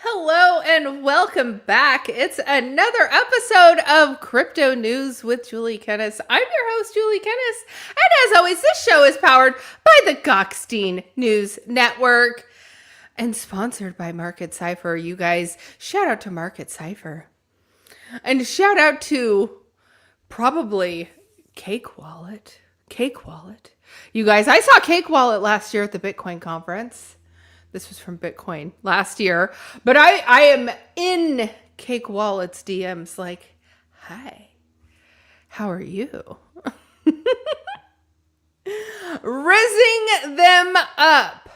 Hello and welcome back. It's another episode of Crypto News with Julie Kennis. I'm your host, Julie Kennis. And as always, this show is powered by the Gokhshtein News Network and sponsored by Cipher. You guys, shout out to Cipher. And shout out to probably Cake Wallet. You guys, I saw Cake Wallet last year at the Bitcoin conference. This was from Bitcoin last year. But I am in Cake Wallet's DMs like, hi, how are you? Rizzing them up.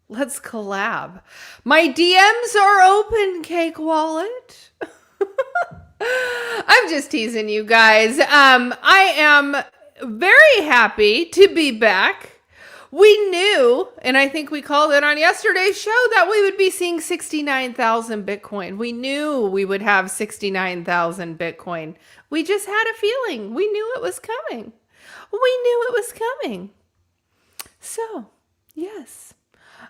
Let's collab. My DMs are open, Cake Wallet. I'm just teasing you guys. I am very happy to be back. We knew, and I think we called it on yesterday's show, that we would be seeing 69,000 Bitcoin. We knew we would have 69,000 Bitcoin. We just had a feeling. We knew it was coming. So, yes.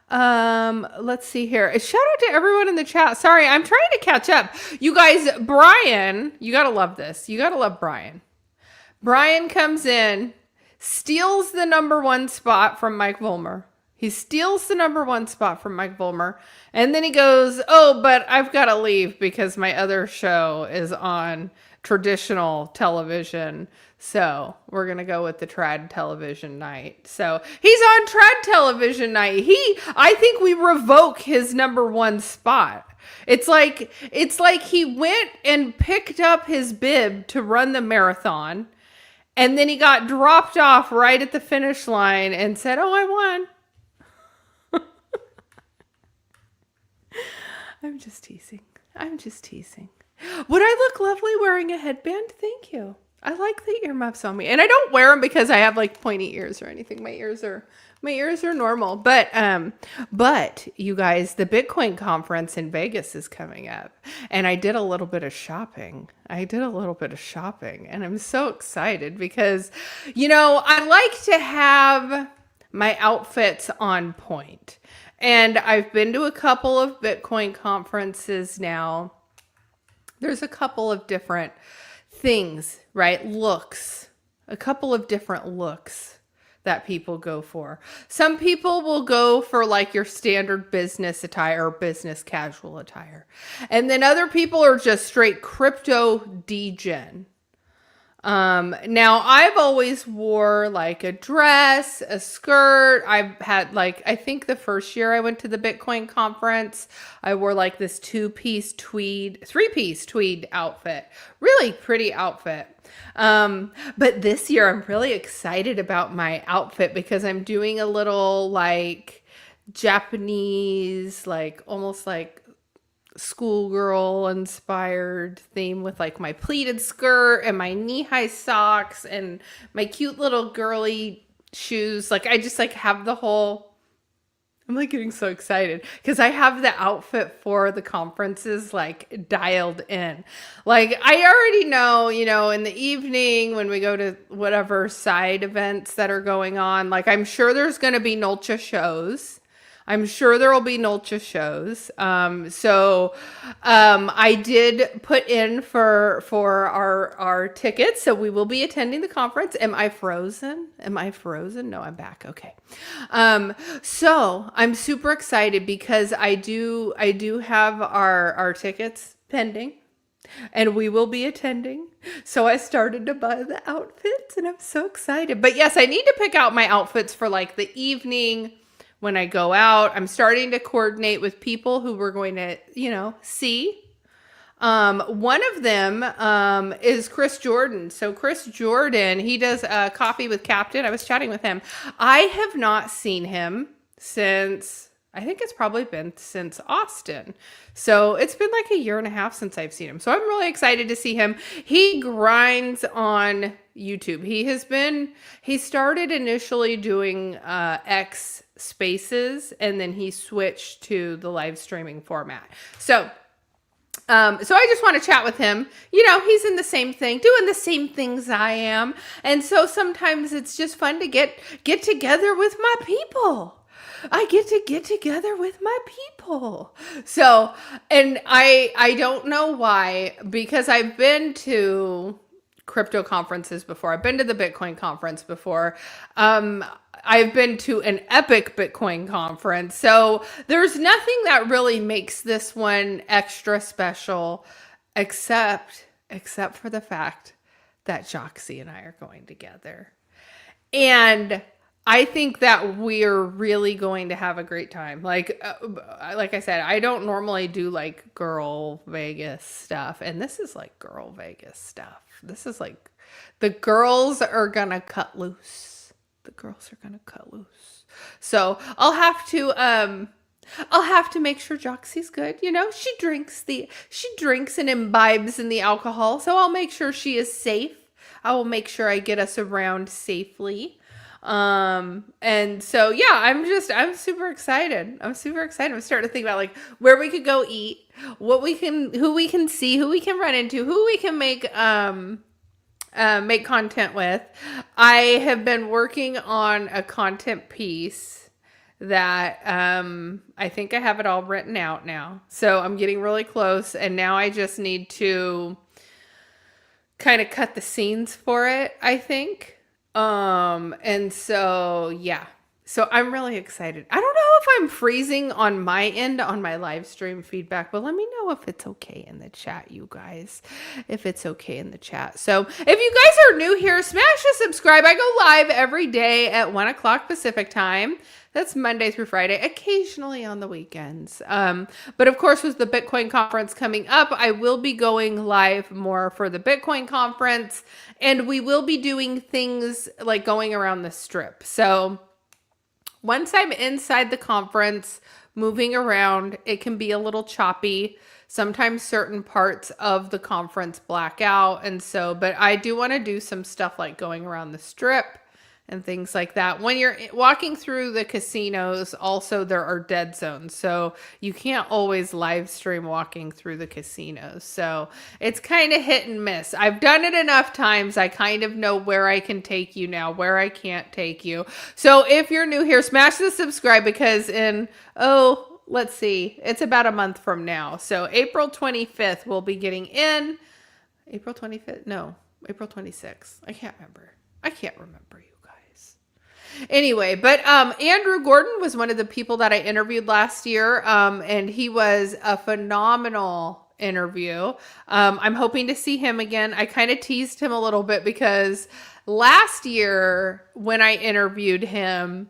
Let's see here. Shout out to everyone in the chat. Sorry, I'm trying to catch up. You guys, Brian, you gotta love this. You gotta love Brian. Brian comes in, steals the number one spot from Mike Vollmer. And then he goes, oh, but I've got to leave because my other show is on traditional television. So we're going to go with the trad television night. So he's on trad television night. I think we revoke his number one spot. It's like he went and picked up his bib to run the marathon. And then he got dropped off right at the finish line and said, oh, I won. I'm just teasing. Would I look lovely wearing a headband? Thank you. I like the earmuffs on me. And I don't wear them because I have like pointy ears or anything. My ears are normal. But you guys, the Bitcoin conference in Vegas is coming up. And I did a little bit of shopping. And I'm so excited because, I like to have my outfits on point. And I've been to a couple of Bitcoin conferences now. There's a couple of different things, right? A couple of different looks that people go for. Some people will go for like your standard business attire or business casual attire. And then other people are just straight crypto degen. Now I've always wore like a dress, a skirt. I've had I think the first year I went to the Bitcoin conference, I wore like this three-piece tweed outfit. Really pretty outfit. But this year I'm really excited about my outfit because I'm doing a little like Japanese, almost like schoolgirl inspired theme with like my pleated skirt and my knee-high socks and my cute little girly shoes. I just have the whole, I'm getting so excited because I have the outfit for the conferences dialed in. I already know, in the evening when we go to whatever side events that are going on, I'm sure there's going to be Nolcha shows. So I did put in for our tickets. So we will be attending the conference. Am I frozen? No, I'm back. Okay. So I'm super excited because I do have our tickets pending. And we will be attending. So I started to buy the outfits and I'm so excited. But yes, I need to pick out my outfits for the evening. When I go out, I'm starting to coordinate with people who we're going to, see. One of them is Chris Jordan. So Chris Jordan, he does Coffee with Captain. I was chatting with him. I have not seen him since, I think it's probably been since Austin. So it's been a year and a half since I've seen him. So I'm really excited to see him. He grinds on YouTube. He started initially doing X Spaces, and then he switched to the live streaming format. So I just want to chat with him. He's in the same thing, doing the same things I am. And so sometimes it's just fun to get together with my people. I get to get together with my people. So, and I don't know why, because I've been to crypto conferences before. I've been to the Bitcoin conference before. I've been to an epic Bitcoin conference. So there's nothing that really makes this one extra special except for the fact that Joxie and I are going together. And I think that we're really going to have a great time. Like I said, I don't normally do like girl Vegas stuff. And this is like girl Vegas stuff. This is like the girls are going to cut loose. The girls are going to cut loose. So I'll have to make sure Joxie's good. You know, she drinks and imbibes in the alcohol. So I'll make sure she is safe. I will make sure I get us around safely. And so, yeah, I'm super excited. I'm starting to think about like where we could go eat, who we can see, who we can run into, who we can make content with. I have been working on a content piece that, I think I have it all written out now. So I'm getting really close, and now I just need to kind of cut the scenes for it, I think. And so, yeah. So I'm really excited. I don't know if I'm freezing on my end on my live stream feedback, but let me know if it's okay in the chat, you guys. If it's okay in the chat. So if you guys are new here, smash the subscribe. I go live every day at 1 o'clock Pacific time. That's Monday through Friday, occasionally on the weekends. But of course, with the Bitcoin conference coming up, I will be going live more for the Bitcoin conference, and we will be doing things like going around the strip. So once I'm inside the conference, moving around, it can be a little choppy. Sometimes certain parts of the conference black out. And so, but I do want to do some stuff like going around the strip and things like that. When you're walking through the casinos, also there are dead zones. So you can't always live stream walking through the casinos. So it's kind of hit and miss. I've done it enough times. I kind of know where I can take you now, where I can't take you. So if you're new here, smash the subscribe, because let's see, it's about a month from now. So April 25th, we'll be getting in. April 25th? No, April 26th. I can't remember you. Anyway, but Andrew Gordon was one of the people that I interviewed last year, and he was a phenomenal interview. I'm hoping to see him again. I kind of teased him a little bit because last year when I interviewed him,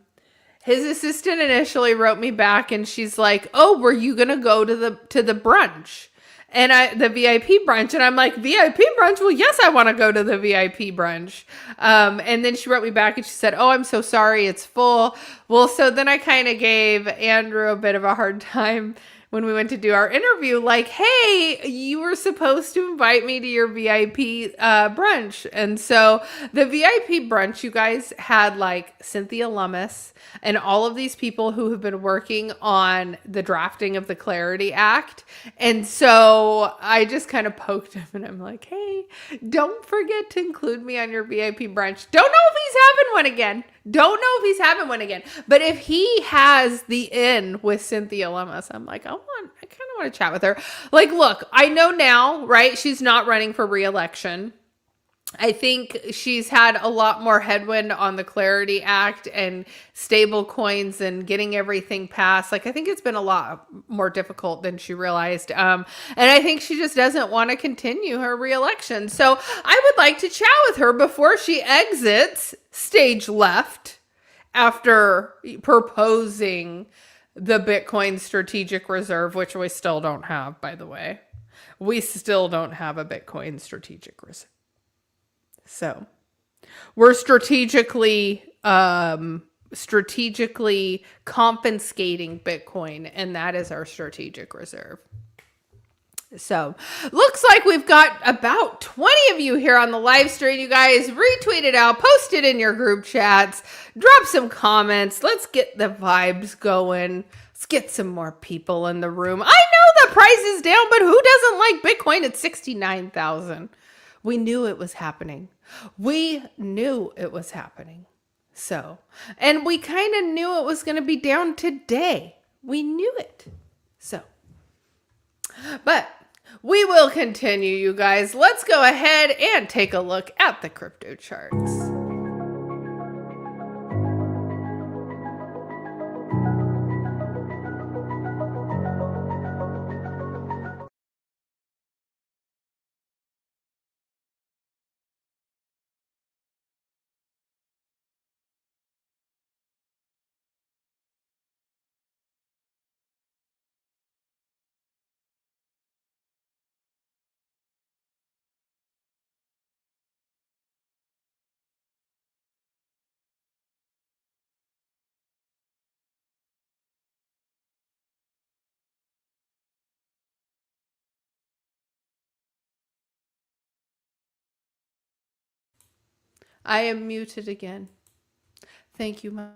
his assistant initially wrote me back and she's like, "Oh, were you going to go to the brunch?" And the VIP brunch. And I'm like, VIP brunch? Well, yes, I want to go to the VIP brunch. And then she wrote me back and she said, "Oh, I'm so sorry, it's full." Well, so then I kind of gave Andrew a bit of a hard time when we went to do our interview, like, "Hey, you were supposed to invite me to your VIP brunch." And so the VIP brunch, you guys, had like Cynthia Lummis and all of these people who have been working on the drafting of the Clarity Act. And so I just kind of poked him and I'm like, "Hey, don't forget to include me on your VIP brunch." Don't know if he's having one again. But if he has the in with Cynthia Lummis, I'm like, I kind of want to chat with her. Like, look, I know now, right? She's not running for re-election. I think she's had a lot more headwind on the Clarity Act and stable coins and getting everything passed. Like, I think it's been a lot more difficult than she realized. And I think she just doesn't want to continue her re-election. So I would like to chat with her before she exits stage left after proposing the Bitcoin strategic reserve, which we still don't have, by the way. We still don't have a Bitcoin strategic reserve. So we're strategically confiscating Bitcoin, and that is our strategic reserve. So looks like we've got about 20 of you here on the live stream. You guys retweet it out, post it in your group chats, drop some comments. Let's get the vibes going. Let's get some more people in the room. I know the price is down, but who doesn't like Bitcoin at 69,000? We knew it was happening. So, and we kind of knew it was going to be down today. We knew it. So, but we will continue, you guys. Let's go ahead and take a look at the crypto charts. I am muted again. Thank you, Mom.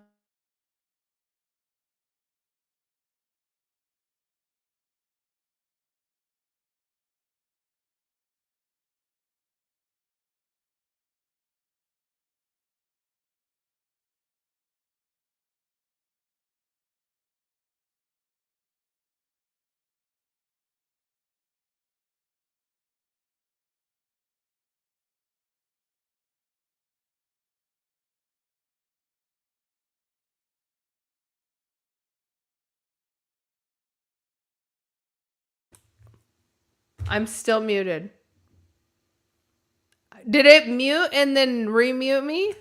I'm still muted. Did it mute and then remute me?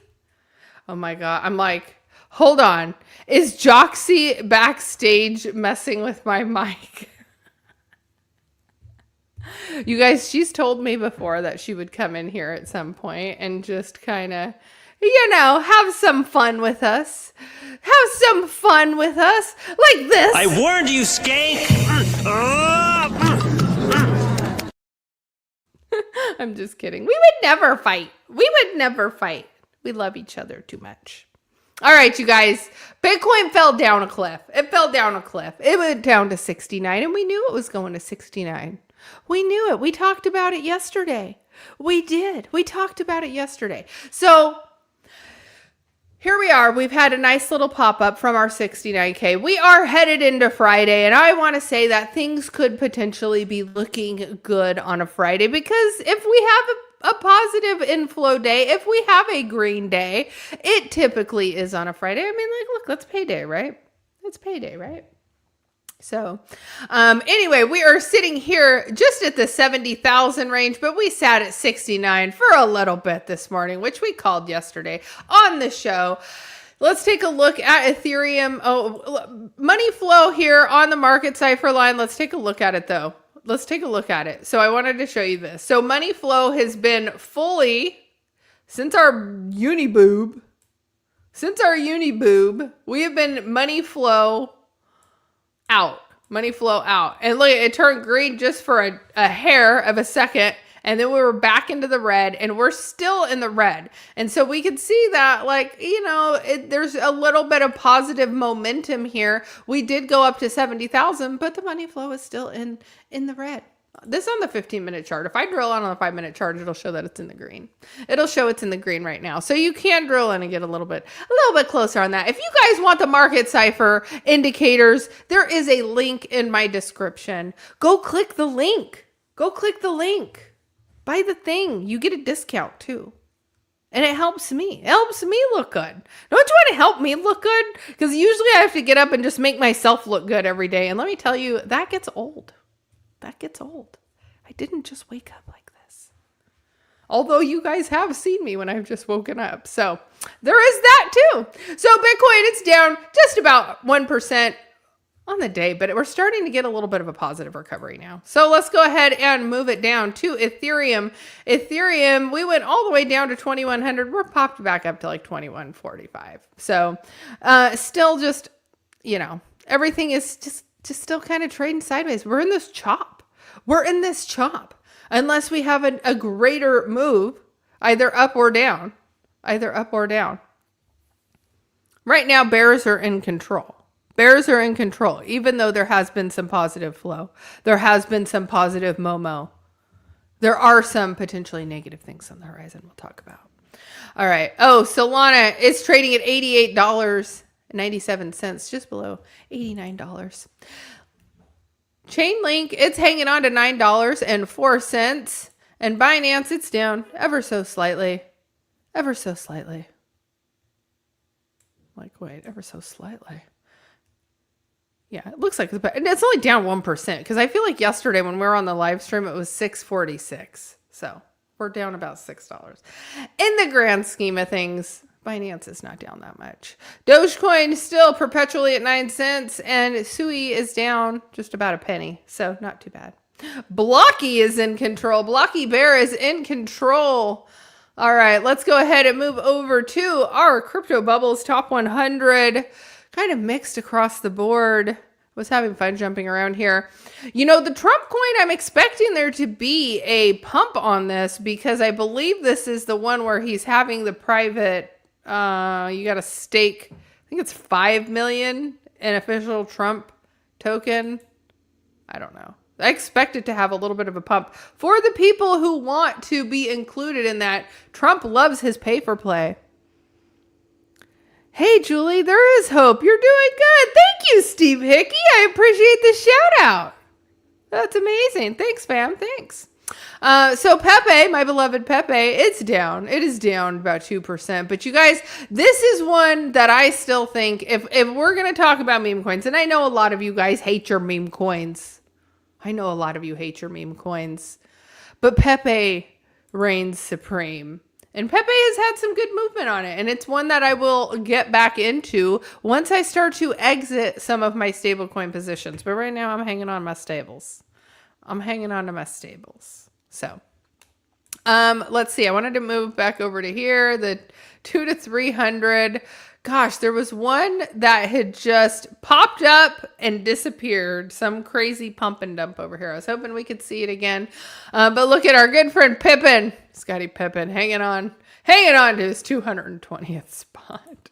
Oh my God. I'm like, hold on. Is Joxie backstage messing with my mic? You guys, she's told me before that she would come in here at some point and just kind of, have some fun with us. Have some fun with us. Like this. I warned you, skank! I'm just kidding. We would never fight. We would never fight. We love each other too much. All right, you guys. Bitcoin fell down a cliff. It fell down a cliff. It went down to 69, and we knew it was going to 69. We knew it. We talked about it yesterday. We did. We talked about it yesterday. So here we are. We've had a nice little pop-up from our 69K. We are headed into Friday, and I want to say that things could potentially be looking good on a Friday, because if we have a positive inflow day, if we have a green day, it typically is on a Friday. I mean, like, look, that's payday, right? It's payday, right? So, anyway, we are sitting here just at the 70,000 range, but we sat at 69 for a little bit this morning, which we called yesterday on the show. Let's take a look at Ethereum. Oh, money flow here on the market cipher line. Let's take a look at it though. Let's take a look at it. So I wanted to show you this. So money flow has been fully, since our uniboob, we have been money flow out. And look, it turned green just for a hair of a second. And then we were back into the red, and we're still in the red. And so we can see that, like, there's a little bit of positive momentum here. We did go up to 70,000, but the money flow is still in the red. This on the 15-minute chart. If I drill on the 5-minute chart, it'll show that it's in the green. It'll show it's in the green right now. So you can drill in and get a little bit closer on that. If you guys want the market cipher indicators, there is a link in my description. Go click the link. Buy the thing. You get a discount too. And it helps me. It helps me look good. Don't you want to help me look good? Because usually I have to get up and just make myself look good every day. And let me tell you, that gets old. I didn't just wake up like this. Although you guys have seen me when I've just woken up. So there is that too. So Bitcoin, it's down just about 1% on the day, but we're starting to get a little bit of a positive recovery now. So let's go ahead and move it down to Ethereum. Ethereum, we went all the way down to 2,100. We're popped back up to like 2,145. So still just, everything is just still kind of trading sideways. We're in this chop. Unless we have a greater move, either up or down. Right now, bears are in control. Even though there has been some positive flow. There has been some positive Momo. There are some potentially negative things on the horizon we'll talk about. All right. Oh, Solana is trading at $88.97, just below $89. Chainlink, it's hanging on to $9.04. And Binance, it's down ever so slightly. Ever so slightly. Like, wait, ever so slightly. Yeah, it looks like it's only down 1% because I feel like yesterday when we were on the live stream, it was $6.46. So we're down about $6. In the grand scheme of things, Binance is not down that much. Dogecoin is still perpetually at 9 cents, and Sui is down just about a penny. So not too bad. Blocky is in control. Blocky Bear is in control. All right, let's go ahead and move over to our Crypto Bubbles Top 100. Kind of mixed across the board. Was having fun jumping around here. You know, the Trump coin, I'm expecting there to be a pump on this because I believe this is the one where he's having the private, you got to stake, I think it's 5 million in official Trump token. I don't know. I expect it to have a little bit of a pump for the people who want to be included in that. Trump loves his pay for play. Hey, Julie, there is hope. You're doing good. Thank you, Steve Hickey. I appreciate the shout out. That's amazing. Thanks, fam. Thanks. So Pepe, my beloved Pepe, it's down. It is down about 2%. But you guys, this is one that I still think if we're going to talk about meme coins, and I know a lot of you guys hate your meme coins. I know a lot of you hate your meme coins. But Pepe reigns supreme. And Pepe has had some good movement on it. And it's one that I will get back into once I start to exit some of my stablecoin positions. But right now I'm hanging on my stables. So, let's see. I wanted to move back over to here. The 2 to 300. Gosh, there was one that had just popped up and disappeared. Some crazy pump and dump over here. I was hoping we could see it again. But look at our good friend Pippin, Scotty Pippin, hanging on to his 220th spot.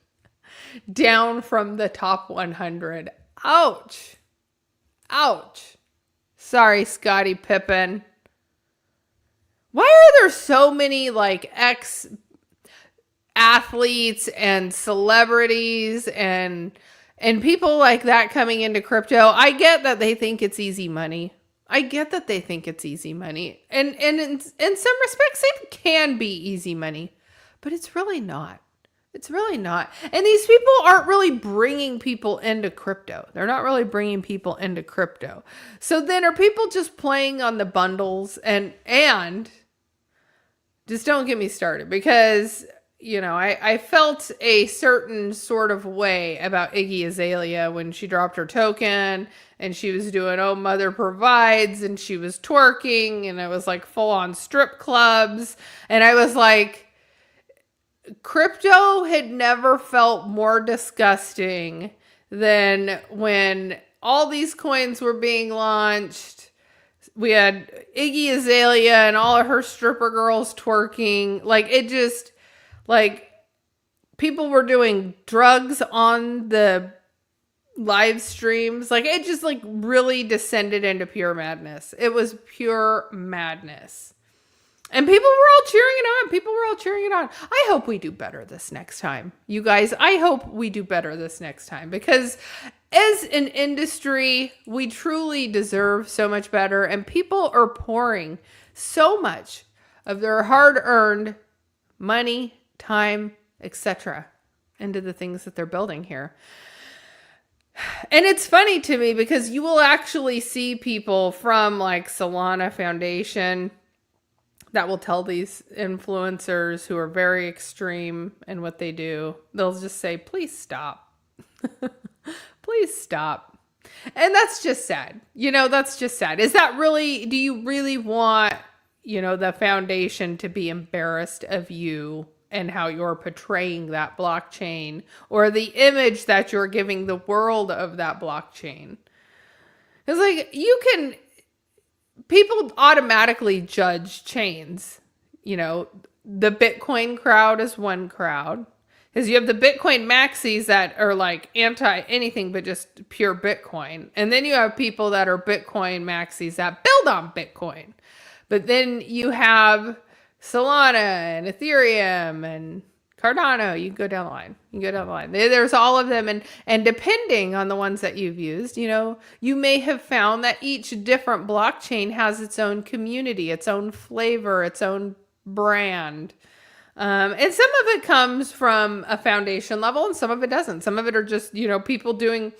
Down from the top 100. Ouch. Sorry, Scotty Pippin. Why are there so many like athletes and celebrities and people like that coming into crypto? I get that they think it's easy money. And in some respects it can be easy money, but it's really not. And these people aren't really bringing people into crypto. They're not really bringing people into crypto. So then are people just playing on the bundles and just don't get me started because you know, I felt a certain sort of way about Iggy Azalea when she dropped her token and she was doing Oh Mother Provides and she was twerking and it was like full on strip clubs. And I was like, crypto had never felt more disgusting than when all these coins were being launched. We had Iggy Azalea and all of her stripper girls twerking. Like it just... Like, people were doing drugs on the live streams. Like, it just, like, really descended into pure madness. It was pure madness. And people were all cheering it on. I hope we do better this next time. You guys, I hope we do better this next time. Because as an industry, we truly deserve so much better. And people are pouring so much of their hard-earned money, time, etc. into the things that they're building here. And it's funny to me because you will actually see people from like Solana Foundation that will tell these influencers who are very extreme in what they do. They'll just say, please stop. Please stop. And that's just sad. You know, that's just sad. Is that really, do you really want, you know, the foundation to be embarrassed of you and how you're portraying that blockchain or the image that you're giving the world of that blockchain? It's like people automatically judge chains. You know, the Bitcoin crowd is one crowd. Because you have the Bitcoin maxis that are like anti anything but just pure Bitcoin. And then you have people that are Bitcoin maxis that build on Bitcoin. But then you have Solana and Ethereum and Cardano, you can go down the line. You can go down the line. There's all of them. And depending on the ones that you've used, you may have found that each different blockchain has its own community, its own flavor, its own brand. And some of it comes from a foundation level and some of it doesn't. Some of it are just, people doing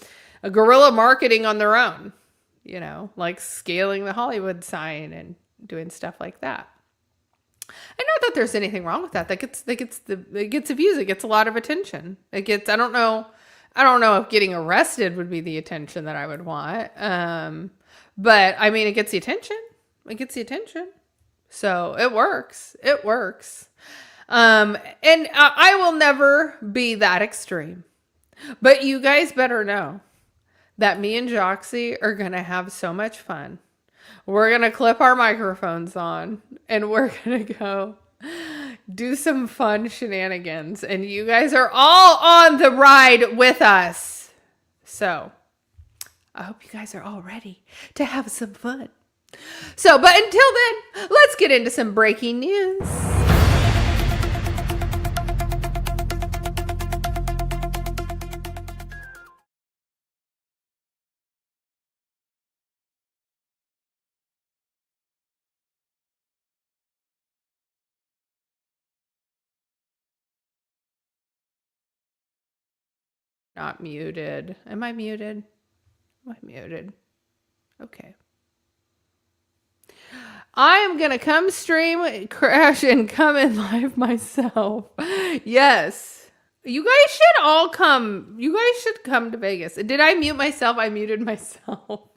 a guerrilla marketing on their own, like scaling the Hollywood sign and doing stuff like that. And not that there's anything wrong with that. It gets views. It gets a lot of attention. I don't know if getting arrested would be the attention that I would want. But I mean, it gets the attention. It gets the attention. So it works. It works. And I will never be that extreme. But you guys better know that me and Joxie are going to have so much fun. We're going to clip our microphones on and we're going to go do some fun shenanigans. And you guys are all on the ride with us. So I hope you guys are all ready to have some fun. So, but until then, let's get into some breaking news. Not muted. Am I muted? Am I muted? Okay. I am going to come stream, crash, and come in live myself. Yes. You guys should all come. You guys should come to Vegas. Did I mute myself? I muted myself.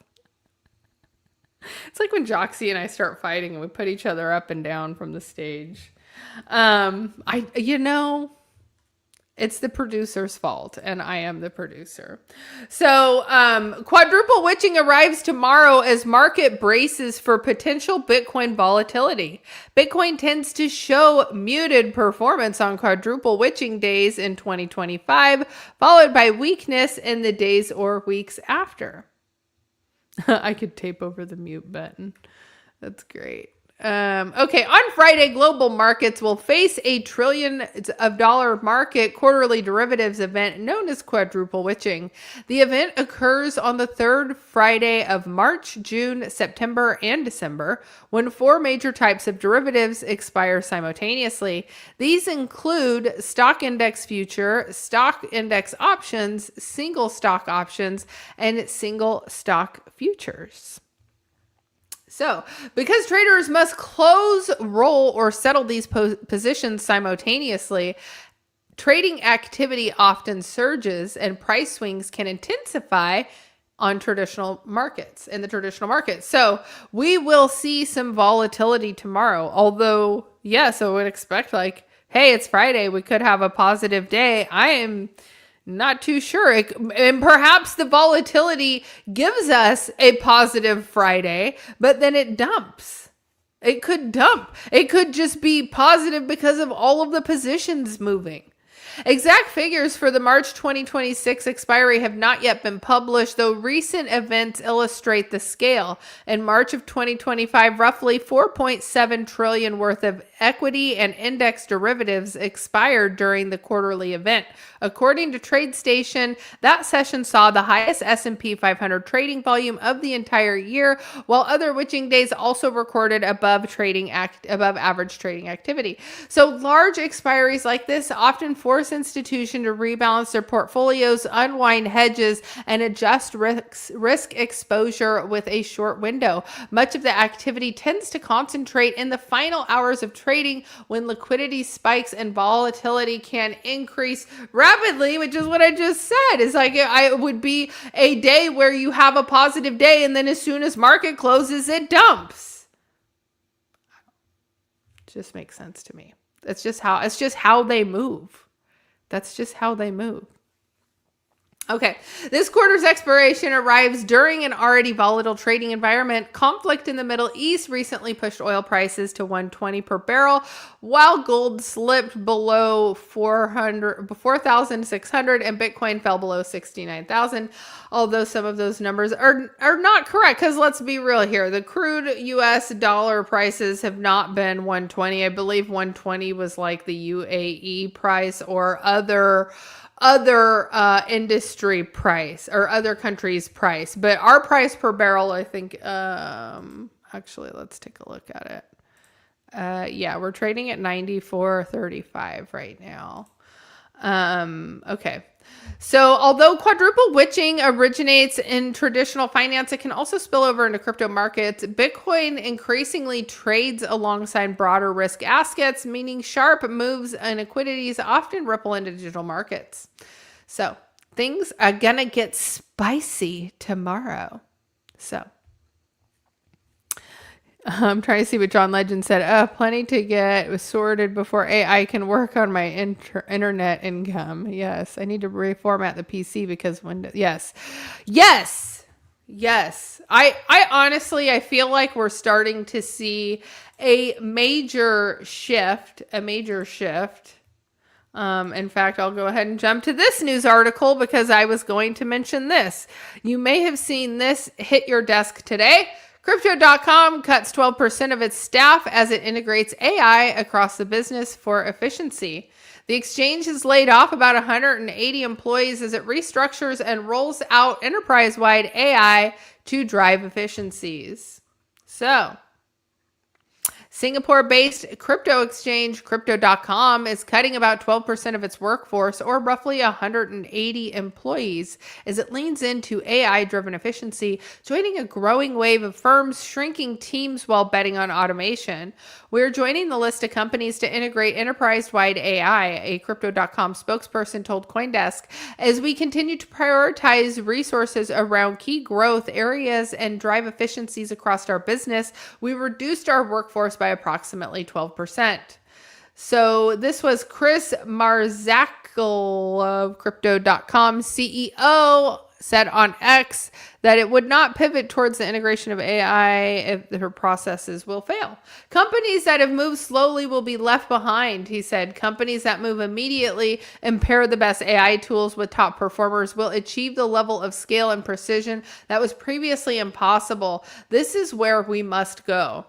It's like when Joxie and I start fighting and we put each other up and down from the stage. It's the producer's fault, and I am the producer. So, quadruple witching arrives tomorrow as market braces for potential Bitcoin volatility. Bitcoin tends to show muted performance on quadruple witching days in 2025, followed by weakness in the days or weeks after. I could tape over the mute button. That's great. Okay, on Friday, global markets will face a $1 trillion market quarterly derivatives event known as quadruple witching. The event occurs on the third Friday of March, June, September, and December, when 4 major types of derivatives expire simultaneously. These include stock index future, stock index options, single stock options, and single stock futures. So, because traders must close, roll, or settle these positions simultaneously, trading activity often surges and price swings can intensify on traditional markets, in the traditional market. So, we will see some volatility tomorrow. Although, yes, I would expect hey, it's Friday. We could have a positive day. I am not too sure. And perhaps the volatility gives us a positive Friday, but then it dumps. It could dump. It could just be positive because of all of the positions moving. Exact figures for the March 2026 expiry have not yet been published, though recent events illustrate the scale. In March of 2025, roughly 4.7 trillion worth of equity and index derivatives expired during the quarterly event. According to TradeStation, that session saw the highest S&P 500 trading volume of the entire year, while other witching days also recorded above average trading activity. So large expiries like this often force institutions to rebalance their portfolios, unwind hedges, and adjust risk exposure with a short window. Much of the activity tends to concentrate in the final hours of trading when liquidity spikes and volatility can increase rapidly, which is what I just said. It's like it would be a day where you have a positive day and then as soon as market closes, it dumps. It just makes sense to me. It's just how they move. That's just how they move. Okay, this quarter's expiration arrives during an already volatile trading environment. Conflict in the Middle East recently pushed oil prices to $120 per barrel, while gold slipped below 4,600 and Bitcoin fell below 69,000. Although some of those numbers are not correct, because let's be real here. The crude US dollar prices have not been 120. I believe 120 was like the UAE price or other industry price or other countries' price, but our price per barrel, I think, actually, let's take a look at it. Yeah, we're trading at 94.35 right now. Okay. So although quadruple witching originates in traditional finance, it can also spill over into crypto markets. Bitcoin increasingly trades alongside broader risk assets, meaning sharp moves and liquidities often ripple into digital markets. So things are gonna get spicy tomorrow. So I'm trying to see what John Legend said. Plenty to get sorted before AI can work on my internet income. Yes, I need to reformat the PC because Windows. Yes. I honestly, I feel like we're starting to see a major shift. In fact, I'll go ahead and jump to this news article because I was going to mention this. You may have seen this hit your desk today. Crypto.com cuts 12% of its staff as it integrates AI across the business for efficiency. The exchange has laid off about 180 employees as it restructures and rolls out enterprise-wide AI to drive efficiencies. So, Singapore-based crypto exchange Crypto.com is cutting about 12% of its workforce, or roughly 180 employees, as it leans into AI-driven efficiency, joining a growing wave of firms shrinking teams while betting on automation. We're joining the list of companies to integrate enterprise-wide AI, a Crypto.com spokesperson told CoinDesk, as we continue to prioritize resources around key growth areas and drive efficiencies across our business. We reduced our workforce by approximately 12%. So this was Chris Marzakel of Crypto.com CEO said on X that it would not pivot towards the integration of AI if her processes will fail. Companies that have moved slowly will be left behind, he said. Companies that move immediately and pair the best AI tools with top performers will achieve the level of scale and precision that was previously impossible. This is where we must go.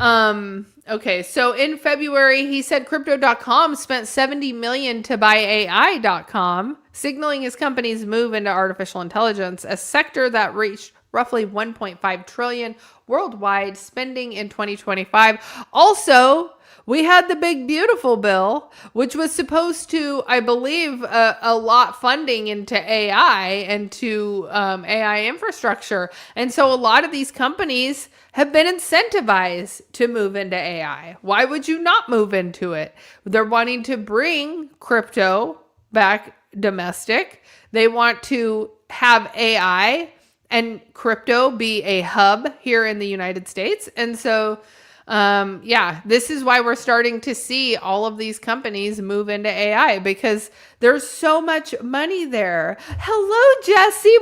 Okay, so in February, he said Crypto.com spent $70 million to buy AI.com, signaling his company's move into artificial intelligence, a sector that reached roughly $1.5 trillion worldwide spending in 2025. Also, we had the big beautiful bill, which was supposed to, I believe, a lot funding into AI and to AI infrastructure. And so a lot of these companies have been incentivized to move into AI. Why would you not move into it? They're wanting to bring crypto back domestic. They want to have AI and crypto be a hub here in the United States. And so this is why we're starting to see all of these companies move into AI, because there's so much money there. Hello, Jesse.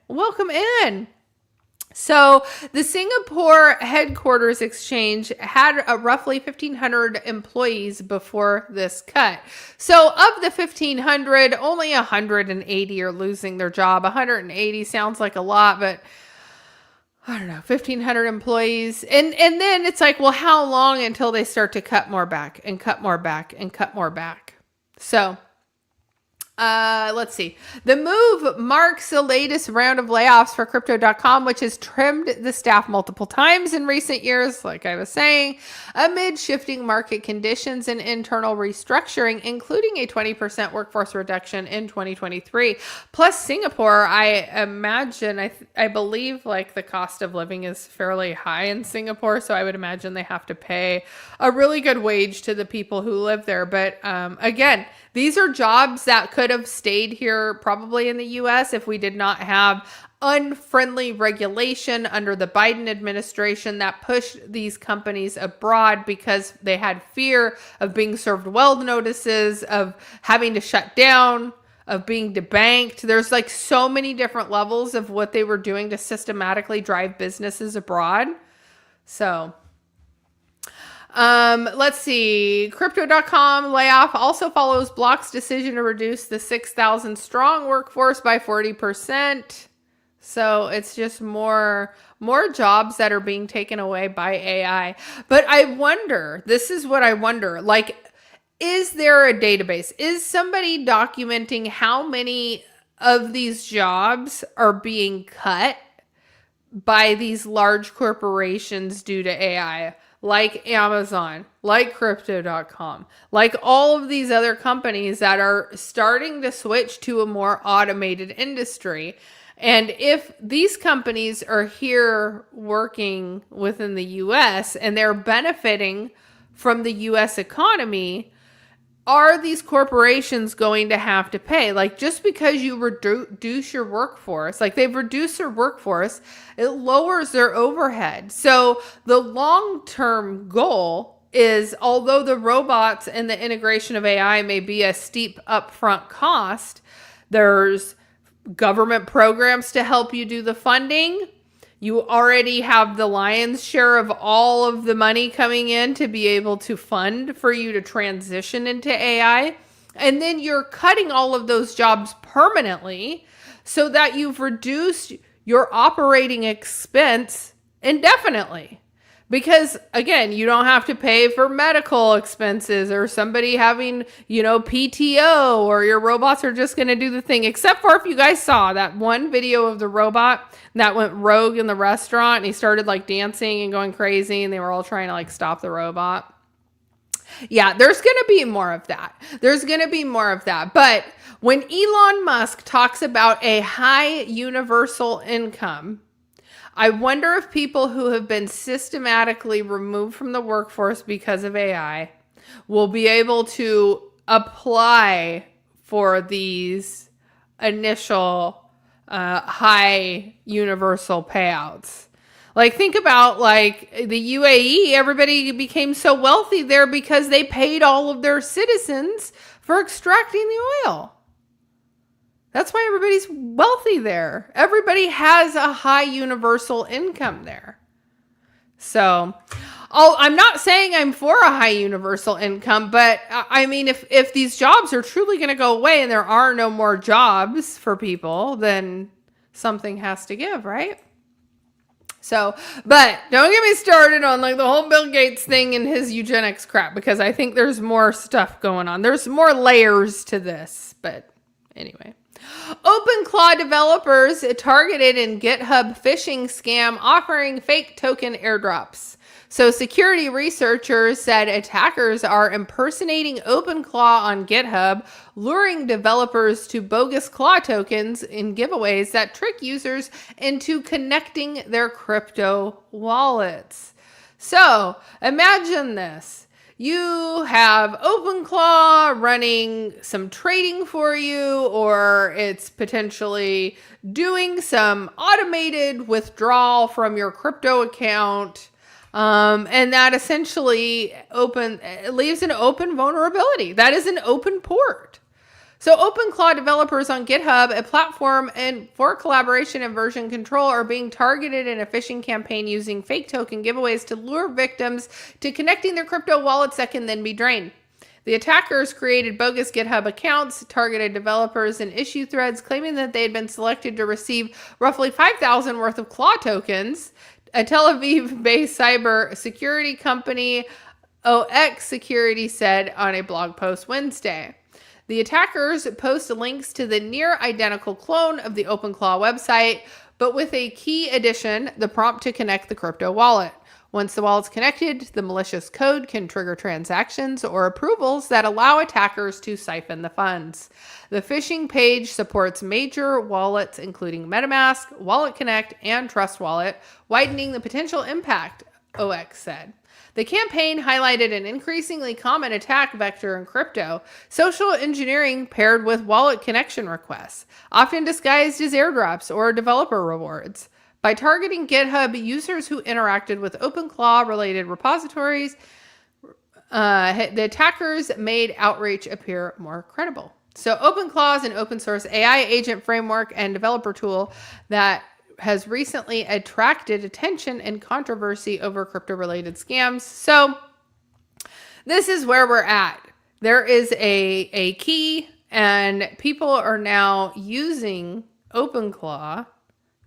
Welcome in. So the Singapore headquarters exchange had roughly 1,500 employees before this cut. So of the 1,500, only 180 are losing their job. 180 sounds like a lot, but I don't know, 1,500 employees. And then it's like, well, how long until they start to cut more back and cut more back and cut more back? So let's see. The move marks the latest round of layoffs for Crypto.com, which has trimmed the staff multiple times in recent years, like I was saying, amid shifting market conditions and internal restructuring, including a 20% workforce reduction in 2023. Plus Singapore, I imagine, I believe like the cost of living is fairly high in Singapore, so I would imagine they have to pay a really good wage to the people who live there. But again, these are jobs that could have stayed here probably in the US if we did not have unfriendly regulation under the Biden administration that pushed these companies abroad because they had fear of being served well notices, of having to shut down, of being debanked. There's like so many different levels of what they were doing to systematically drive businesses abroad. So, let's see. Crypto.com layoff also follows Block's decision to reduce the 6,000 strong workforce by 40%. So it's just more jobs that are being taken away by AI. But I wonder, this is what I wonder, like, is there a database? Is somebody documenting how many of these jobs are being cut by these large corporations due to AI? Like Amazon, like Crypto.com, like all of these other companies that are starting to switch to a more automated industry. And if these companies are here working within the US and they're benefiting from the US economy, are these corporations going to have to pay? Like, just because you reduce your workforce, like they've reduced their workforce, it lowers their overhead. So the long-term goal is, although the robots and the integration of AI may be a steep upfront cost, there's government programs to help you do the funding. You already have the lion's share of all of the money coming in to be able to fund for you to transition into AI. And then you're cutting all of those jobs permanently so that you've reduced your operating expense indefinitely. Because again, you don't have to pay for medical expenses or somebody having, PTO, or your robots are just going to do the thing. Except for if you guys saw that one video of the robot that went rogue in the restaurant and he started like dancing and going crazy and they were all trying to like stop the robot. Yeah, there's going to be more of that. But when Elon Musk talks about a high universal income, I wonder if people who have been systematically removed from the workforce because of AI will be able to apply for these initial high universal payouts. Like, think about like the UAE, everybody became so wealthy there because they paid all of their citizens for extracting the oil. That's why everybody's wealthy there. Everybody has a high universal income there. So, I'm not saying I'm for a high universal income, but I mean, if these jobs are truly going to go away and there are no more jobs for people, then something has to give, right? So, but don't get me started on like the whole Bill Gates thing and his eugenics crap, because I think there's more stuff going on. There's more layers to this, but anyway. OpenClaw developers targeted in GitHub phishing scam offering fake token airdrops. So security researchers said attackers are impersonating OpenClaw on GitHub, luring developers to bogus claw tokens in giveaways that trick users into connecting their crypto wallets. So imagine this. You have OpenClaw running some trading for you, or it's potentially doing some automated withdrawal from your crypto account. And that essentially leaves an open vulnerability. That is an open port. So OpenClaw developers on GitHub, a platform and for collaboration and version control, are being targeted in a phishing campaign using fake token giveaways to lure victims to connecting their crypto wallets that can then be drained. The attackers created bogus GitHub accounts, targeted developers and issue threads, claiming that they had been selected to receive roughly 5,000 worth of claw tokens. A Tel Aviv-based cyber security company, OX Security, said on a blog post Wednesday. The attackers post links to the near identical clone of the OpenClaw website, but with a key addition, the prompt to connect the crypto wallet. Once the wallet's connected, the malicious code can trigger transactions or approvals that allow attackers to siphon the funds. The phishing page supports major wallets including MetaMask, Wallet Connect, and Trust Wallet, widening the potential impact, OX said. The campaign highlighted an increasingly common attack vector in crypto, social engineering paired with wallet connection requests, often disguised as airdrops or developer rewards. By targeting GitHub users who interacted with OpenClaw-related repositories, the attackers made outreach appear more credible. So OpenClaw is an open source AI agent framework and developer tool that has recently attracted attention and controversy over crypto-related scams. So this is where we're at. There is a key, and people are now using OpenClaw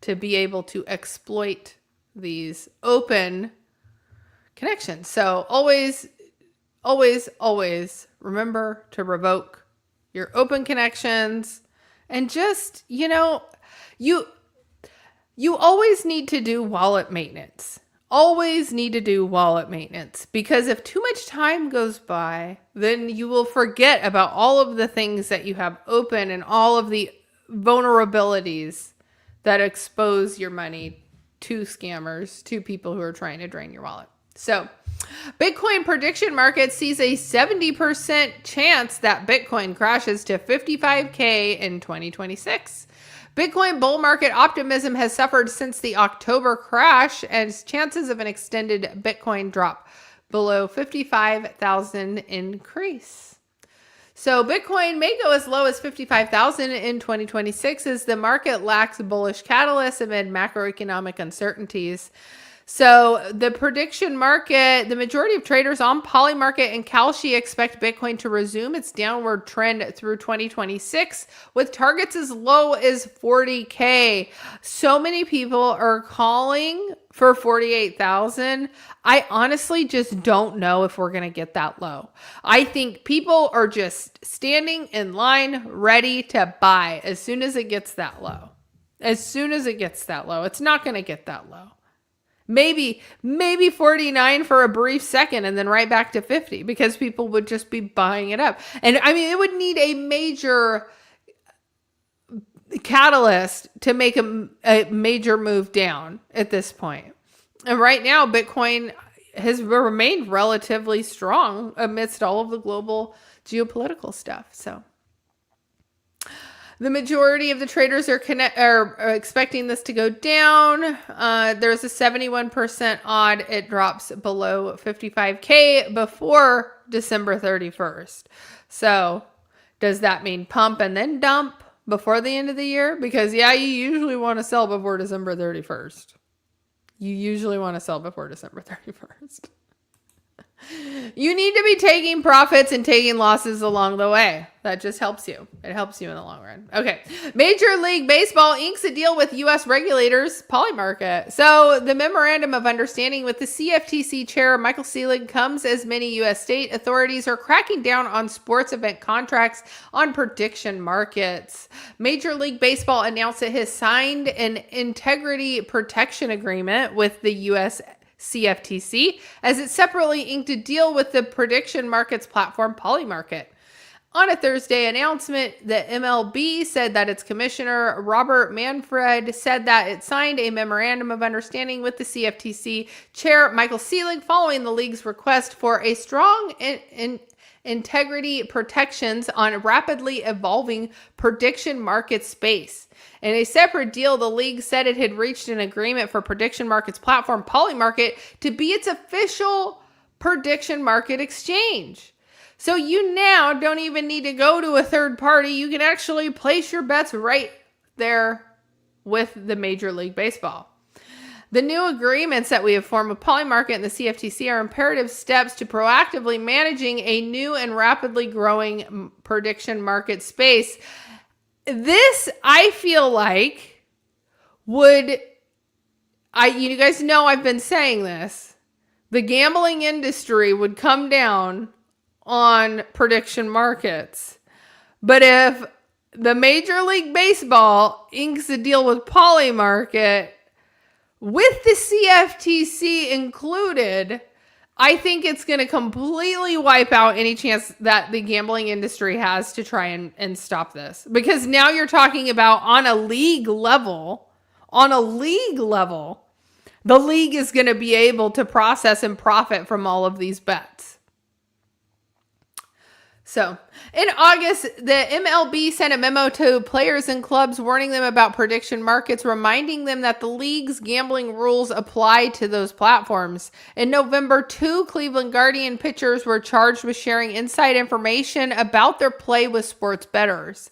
to be able to exploit these open connections. So always remember to revoke your open connections, and just, you always need to do wallet maintenance. Always need to do wallet maintenance, because if too much time goes by, then you will forget about all of the things that you have open and all of the vulnerabilities that expose your money to scammers, to people who are trying to drain your wallet. So Bitcoin prediction market sees a 70% chance that Bitcoin crashes to 55K in 2026. Bitcoin bull market optimism has suffered since the October crash, as chances of an extended Bitcoin drop below 55,000 increase. So Bitcoin may go as low as 55,000 in 2026 as the market lacks bullish catalysts amid macroeconomic uncertainties. So the prediction market, the majority of traders on Polymarket and Kalshi expect Bitcoin to resume its downward trend through 2026 with targets as low as 40K. So many people are calling for 48,000. I honestly just don't know if we're going to get that low. I think people are just standing in line ready to buy as soon as it gets that low. As soon as it gets that low. It's not going to get that low. Maybe 49 for a brief second and then right back to 50 because people would just be buying it up. And I mean, it would need a major catalyst to make a major move down at this point. And right now, Bitcoin has remained relatively strong amidst all of the global geopolitical stuff. So the majority of the traders are expecting this to go down. There's a 71% odd it drops below 55K before December 31st. So does that mean pump and then dump before the end of the year? Because yeah, you usually want to sell before December 31st. You usually want to sell before December 31st. You need to be taking profits and taking losses along the way. That just helps you. It helps you in the long run. Okay. Major League Baseball inks a deal with U.S. regulators, Polymarket. So the memorandum of understanding with the CFTC chair, Michael Selig, comes as many U.S. state authorities are cracking down on sports event contracts on prediction markets. Major League Baseball announced it has signed an integrity protection agreement with the U.S. CFTC as it separately inked a deal with the prediction markets platform Polymarket. On a Thursday announcement, the MLB said that its commissioner, Robert Manfred, said that it signed a memorandum of understanding with the CFTC chair, Michael Selig, following the league's request for a strong integrity protections on rapidly evolving prediction market space. In a separate deal, the league said it had reached an agreement for prediction markets platform Polymarket to be its official prediction market exchange. So you now don't even need to go to a third party. You can actually place your bets right there with the Major League Baseball. The new agreements that we have formed with Polymarket and the CFTC are imperative steps to proactively managing a new and rapidly growing prediction market space. This, I feel like, you guys know I've been saying this, the gambling industry would come down on prediction markets. But if the Major League Baseball inks a deal with Polymarket, with the CFTC included, I think it's going to completely wipe out any chance that the gambling industry has to try and stop this. Because now you're talking about on a league level, the league is going to be able to process and profit from all of these bets. So, in August, the MLB sent a memo to players and clubs warning them about prediction markets, reminding them that the league's gambling rules apply to those platforms. In November, 2 Cleveland Guardian pitchers were charged with sharing inside information about their play with sports bettors.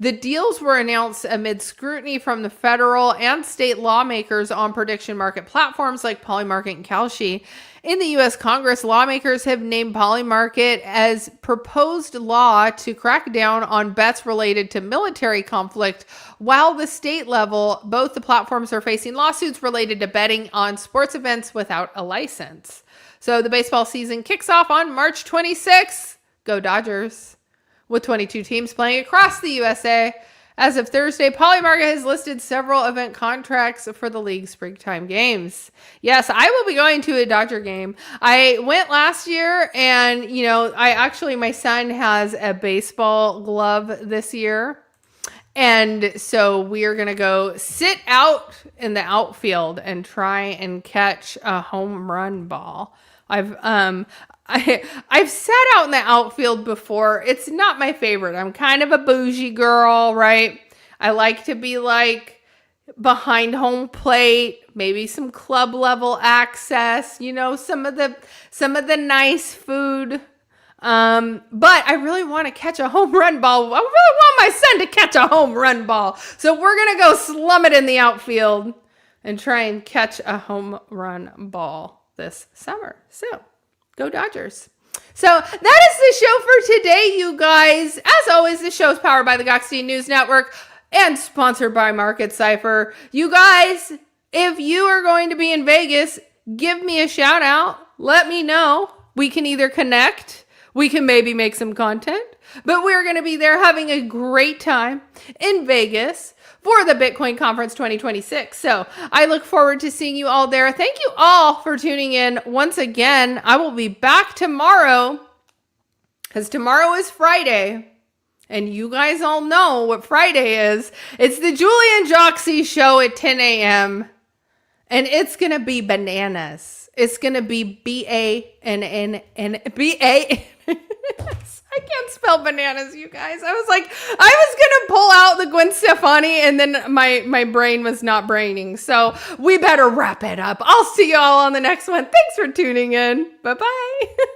The deals were announced amid scrutiny from the federal and state lawmakers on prediction market platforms like Polymarket and Kalshi. In the U.S. Congress, lawmakers have named Polymarket as proposed law to crack down on bets related to military conflict, while the state level, both the platforms are facing lawsuits related to betting on sports events without a license. So the baseball season kicks off on March 26th. Go Dodgers! With 22 teams playing across the USA. As of Thursday, Polymarket has listed several event contracts for the league's springtime games. Yes, I will be going to a Dodger game. I went last year and, my son has a baseball glove this year. And so we are going to go sit out in the outfield and try and catch a home run ball. I've sat out in the outfield before. It's not my favorite. I'm kind of a bougie girl, right? I like to be like behind home plate, maybe some club level access, some of the nice food. But I really want to catch a home run ball. I really want my son to catch a home run ball. So we're going to go slum it in the outfield and try and catch a home run ball this summer. So go Dodgers. So that is the show for today, you guys. As always, the show is powered by the Gokhshtein News Network and sponsored by Market Cipher. You guys, if you are going to be in Vegas, give me a shout out. Let me know. We can either connect, we can maybe make some content, but we're going to be there having a great time in Vegas for the Bitcoin Conference 2026. So I look forward to seeing you all there. Thank you all for tuning in once again. I will be back tomorrow because tomorrow is Friday. And you guys all know what Friday is. It's the Julie and Joxie show at 10 a.m. And it's going to be bananas. It's going to be B-A-N-N-N-B-A. I can't spell bananas, you guys. I was going to pull out the Gwen Stefani and then my brain was not braining. So we better wrap it up. I'll see you all on the next one. Thanks for tuning in. Bye-bye.